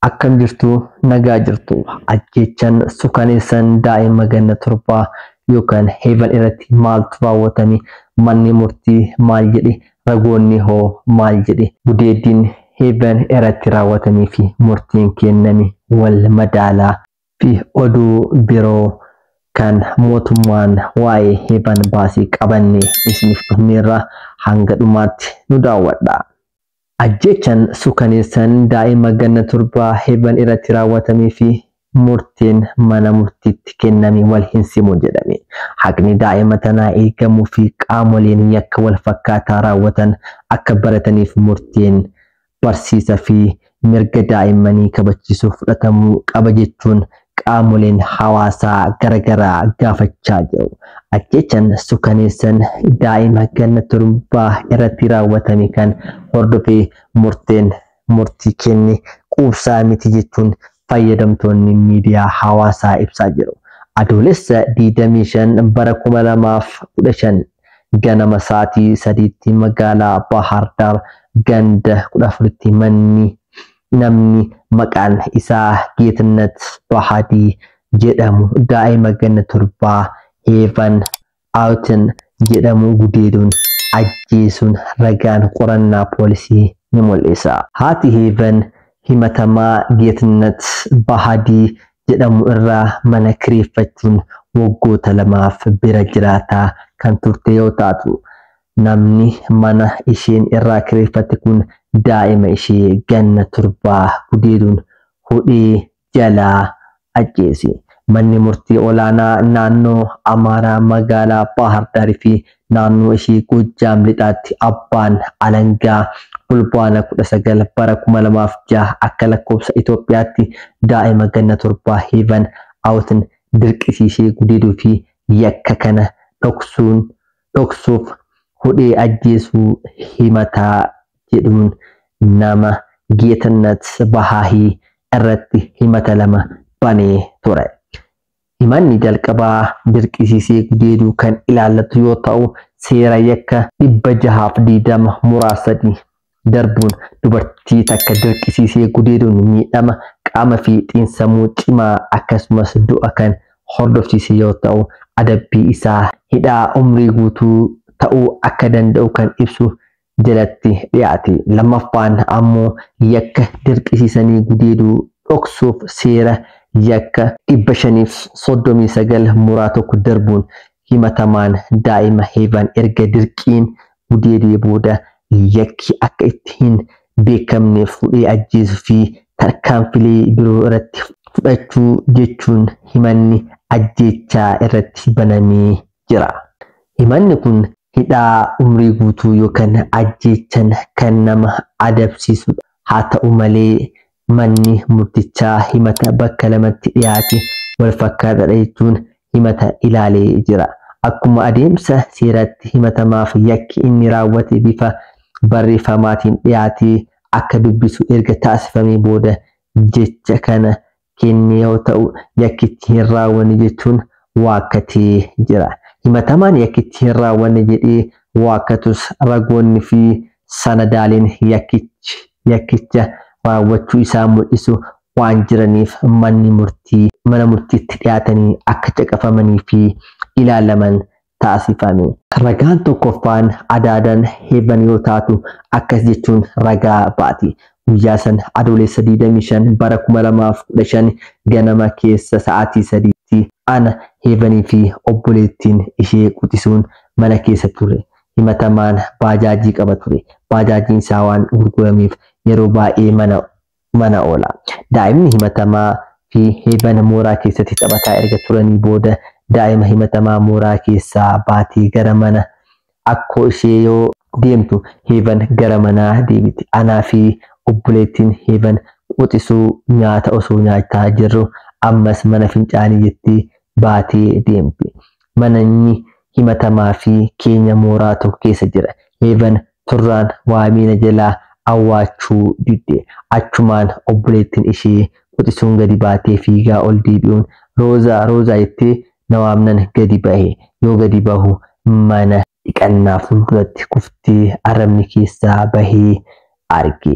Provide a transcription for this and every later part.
Akkam jirtu nagaa jirtu ajjechaan suukaneessan daa'ima ganna torbaa yookaan heevan irratti maaltu raawwatame manni murtii maal jedhe ragoonni hoo maal jedhe gudeeddiin heevan irratti raawwatamee fi murtiin kenname wal madaalaa fi oduu biroo kan mootummaan waa'ee heevan baasii qabanne isiniif dhufneerra hanga dhumaatti nu daawwadha. Ajjechaan suukaneessan daa'ima ganna torbaa heevan irratti raawwatamee fi murtiin mana murtiitti kenname wal hin simu jedhame. Haqni daa'ima tanaa eegamuu fi qaamoleen yakka wal fakkaataa raawwatan akka barataniif murtiin barsiisa fi mirga daa'immanii kabachiisuuf fudhatamuu qaba jechuun qaamoleen hawaasaa garagaraa gaafachaa jiru. Ajjechaan suukaneessan daa'ima ganna torbaa irratti raawwatame kan hordofee murtii kenne quubsaa miti jechuun fayyadamtoonni miidiyaa hawaasaa ibsaa jiru. Adoolessa 25 bara 2015 ganama sa'aatii 3tti magaalaa Bahar Dar ganda 14tti namni maqaan isaa Geetnet Bahadii jedhamu daa'ima ganna torbaa heevan Awutin jedhamu gudeeduun ajjeesuun ragaan qorannaa poolisii ni mul'isa. Haati heevan himatamaa Geetnet Bahadii jedhamu irraa mana kireeffachuun waggoota 2 bira jiraataa kan turte yoo taatu namni mana isheen irraa kireeffatte kun daa'ima ishee ganna torbaa gudeeduun hudhee jalaa ajjeese. Manni murtii olaanaa naannoo Amaaraa magaalaa Bahar Dar fi naannoo ishee Gojaam lixaatti abbaan alangaa fulbaana 19 bara 2006 akka lakkoofsa Itoophiyaatti daa'ima ganna torbaa heevan Awutin dirqisiisee gudeeduu fi yakka kana dhoksuuf hudhee ajjeesuu himataa jedhuun nama Geetnet Bahadii irratti himata 2 banee ture. Himanni jalqabaa dirqisiisee gudeeduu kan ilaallatu yoo ta'u seera yakka 620 muraasni darbuun dubartii takka dirqisiisee gudeeduun miidhama qaama fi xiinsammuu cimaa akkasumas du'a kan hordofsiise yoo ta'u adabbii isaa hidhaa umrii guutuu ta'uu akka danda'u kan ibsu jalatti dhiyaate. Lammaffaan ammoo yakka dirqisiisanii gudeeduu dhoksuuf seera yakka 539 muraa tokko darbuun himatamaan daa'ima heevan erga dirqiin gudeedee booda yakki akka itti hin beekamneef hudhee ajjeesuu fi tarkaanfilee biroo irratti fudhachuu jechuun himanni ajjechaa irratti banamee jira. Himanni kun hidhaa umrii guutuu yookaan ajjechaan kan nama adabsiisudha. Haa ta'u malee manni murtichaa himata bakka lamatti dhiyaate wal fakkaataadha jechuun himata ilaalee jira. Akkuma adeemsa seeratti himatamaaf yakki inni raawwate bifa barreeffamaatiin dhiyaatee akka dubbisu erga taasifamee booda jecha kana kenne yoo ta'u yakkitti hin raawwanne jechuun waakkatee jira. Himatamaan yakkitti hin raawwanne jedhee waakkatus ragoonni fi sanadaaleen yakkicha raawwachuu isaa mul'isu waan jiraniif mana murtiitti dhiyaatanii akka caqafamanii fi ilaalaman taasifame. Ragaan tokkoffaan adaadan heevan yoo taatu akkas jechuun ragaa baati. Guyyaa san adoolessa 25 bara 2015 ganama keessa sa'aatii 3tti ana heevanii fi obboleettiin ishee quxisuun mana keessa ture. Himatamaan baajaajii qaba ture. Baajaajiin isaa waan gurgurameef yeroo baay'ee mana oola. Daa'imni himatamaa fi heevan mooraa keessatti taphataa erga turanii booda daa'ima himatamaa mooraa keessaa baatee gara mana akkoo ishee yoo deemtu heevan gara manaa deebiti. Anaa fi obboleettiin heevan quxisuu nyaata osoo nyaataa jirru ammas mana fincaanii jettee baatee deemti. Manni himatamaa fi keenya mooraa tokko keessa jira. Heevan turraan waamiina jalaa awwaachuu didde. Achumaan obboleettiin ishee quxisuun gadi baatee fiigaa ol deebi'uun roozaa jettee na waamnan gadi bahe. Yoo gadi bahu mana dhiqannaa fuulduratti kuftee arrabni keessaa bahee arge.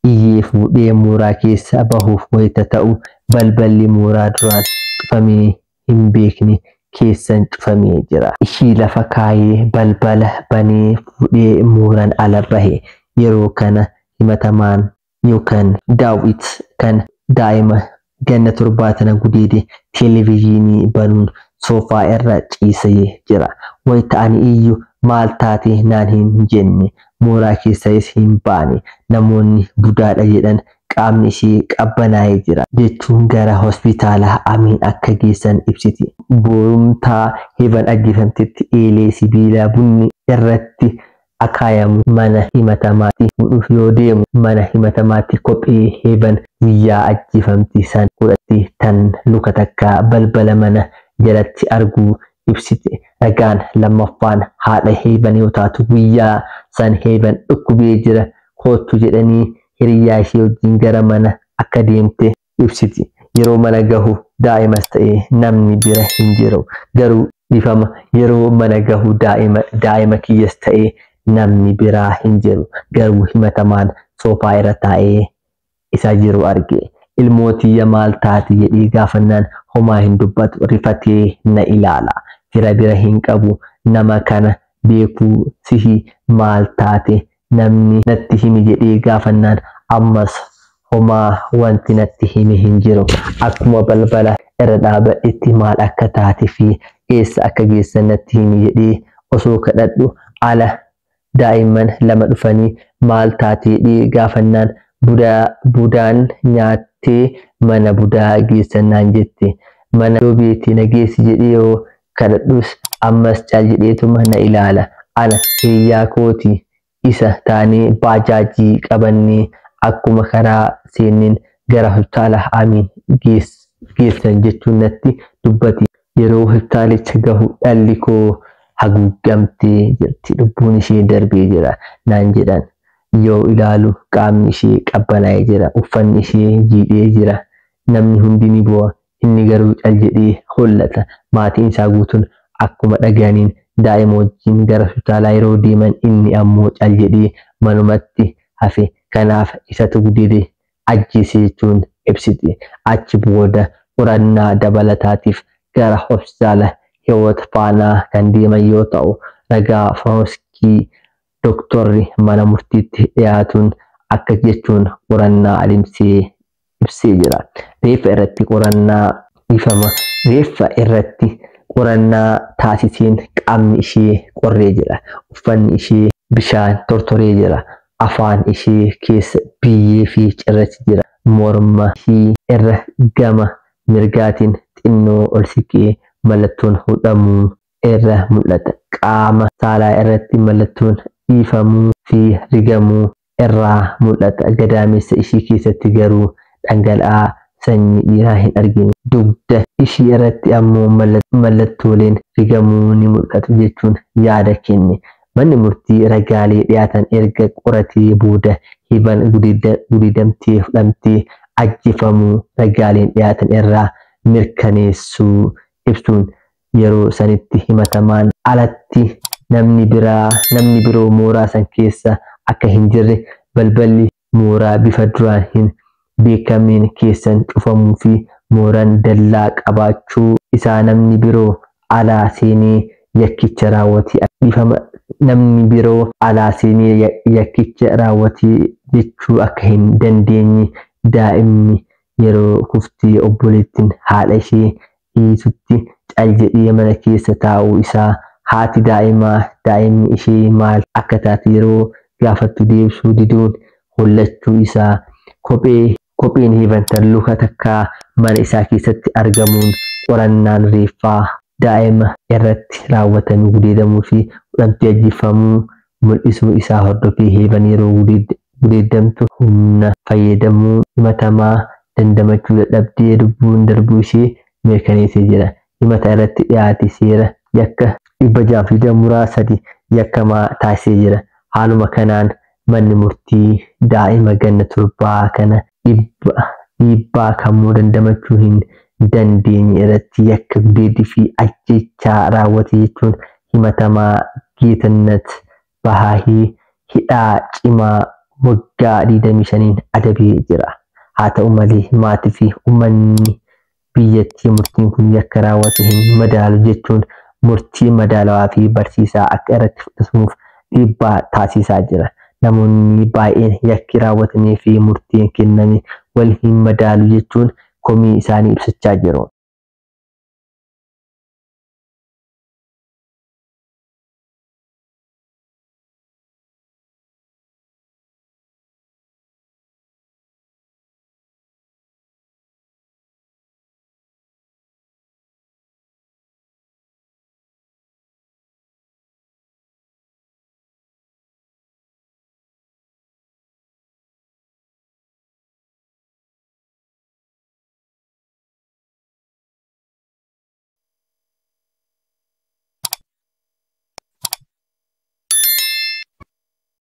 iyyee fuudhee mooraa keessa bahuuf wayita ta'u balballi mooraa duraan cufamee hin beekne keessan cufamee jira. Ishii lafa kaayee balbala banee fuudhee mooraan ala bahe. Yeroo kana himatamaan yookaan Daawit kan daa'ima ganna 7 gudeede televizyinii banuun soofaa irra ciisee jira. Wayita ani iyyuu maal taate naan hin jenne, mooraa keessas hin baane. Namoonni budaadha jedhan qaamni ishee qabbanaa'ee jira jechuun gara hospitaala Amiin akka geessan ibsiti. Boorumtaa Heevan ajjeefamtetti eelee sibiila bunni irratti akaayamu mana himatamaatti fuudhuuf yoo deemu mana himatamaatti kophee Heevan guyyaa ajjeefamti san godhatte tan luka takka balbala mana jalatti arguu ibsite. Ragaan lammaffaan haadha Heevan yoo taatu guyyaa san Heevan dhukkubee jira kootu jedhanii hiriyaa ishee wajjin gara mana akka deemte ibsiti. Yeroo mana gahu daa'imas ta'ee namni bira hin jiru. Garuu dhifama yeroo mana gahu daa'ima kiyyas ta'ee namni biraa hin jiru. Garuu himatamaan soofaa irra taa'ee isa jiru arge. Ilmootiyya maal taati jedhee gaafannaan homaa hin dubbatu, rifatee na ilaala. Fira bira hin qabu. Nama kana beekuu sihi maal taate namni natti himi jedhee gaafannaan ammas homaa wanti natti himi hin jiru. Akkuma balbala irra dhaabadhetti maal akka taate fi eessa akka geessan natti himi jedhee osoo kadhadhu ala daa'imman lama dhufanii maal taate jedhee gaafannaan budaan nyaattee mana budaa geessannaan jette. Mana yoo beekte na geessi jedhee yoo kadhadhus ammas cal jedheetuma na ilaala. Ana hiriyaa kooti isa taanee baajaajii qabannee akkuma karaa seenneen gara hospitaala Amiin geessan jechuun natti dubbati. Yeroo hospitaalicha gahu dhalli koo haguugamtee jirti, lubbuun ishee darbee jira naan jedhan. Yoo ilaalu qaamni ishee qabbanaa'ee jira, uffanni ishee jiidhee jira. Namni hundi ni bo'a, inni garuu cal jedhee hollata. Maatiin isaa guutuun akkuma dhaga'aniin daa'ima wajjin gara hospitaalaa yeroo deeman inni ammoo cal jedhee manumatti hafe. Kanaaf isatu gudeede ajjeese jechuun ibsiti. Achi booda qorannaa dabalataatiif gara hospitaala Hiwoot faanaa kan deeman yoo ta'u, ragaa forooskii doktorri mana murtiitti dhiyaatuun akka jechuun qorannaa alimsee ibsee jira. Reeffa irratti qorannaa taasiseen qaamni ishee qorree jira. Uffanni ishee bishaan tortoree jira. Afaan ishee keessa biyyee fi cirrachi jira. Morma ishee irra gama mirgaatiin xinnoo ol siqee mallattoon hudhamuu irra mul'ata. Qaama saalaa irratti mallattoon dhiifamuu fi rigamuu irraa mul'ata. Gadaamessa ishee keessatti garuu dhangala'aa sanyii dhiiraa hin argine. Dugda ishee irratti ammoo mallattooleen rigamuu ni mul'atu jechuun yaada kenne. Manni murtii ragaalee dhiyaatan erga qoratee booda Heevan gudeedamtee fudhamtee ajjeefamuu ragaaleen dhiyaatan irraa mirkaneessuu ibsuun yeroo sanitti himatamaan alatti namni biroo mooraa san keessa akka hin jirre balballi mooraa bifa duraan hin beekamneen keessan cufamuu fi mooraan dallaa qabaachuu isaa namni biroo alaa seenee yakkicha raawwatee dhiifama. Namni biroo alaa seenee yakkicha raawwatee jechuu akka hin dandeenye daa'imni yeroo kuftee obboleettiin haadha ishee dhiisutti cal jedhee mana keessa taa'uu isaa haati daa'imni ishee maal akka taate yeroo gaafattu deebisuu diduun hollachuu isaa kopheen Heevan luka takkaa mana isaa keessatti argamuun qorannaan reeffaa daa'ima irratti raawwatame gudeedamuu fi fudhamtee ajjeefamuu mul'isuu isaa hordofee Heevan yeroo gudeedamtu humna fayyadamuu himatamaa dandamachuu dadhabdee lubbuun darbuu ishee mirkaneessee jira. Himata irratti dhiyaate seera yakka 603 yakkamaa taasisee jira. Haaluma kanaan manni murtii daa'ima ganna 7 kana dhiibbaa kamuu dandamachuu hin dandeenye irratti yakka gudeedii fi ajjechaa raawwate jechuun himatamaa Geetannat Bahaahii hidhaa cimaa waggaa 25 adabee jira. Haa ta'u malee maatii fi uummanni biyyattii murtiin kun yakka raawwate hin madaalu jechuun murtii madaalawaa fi barsiisaa akka irratti fudhatamuuf dhiibbaa taasisaa jira. Namoonni baay'een yakki raawwatanii fi murtiin kenname wal hin madaalu jechuun komii isaanii ibsachaa jiru.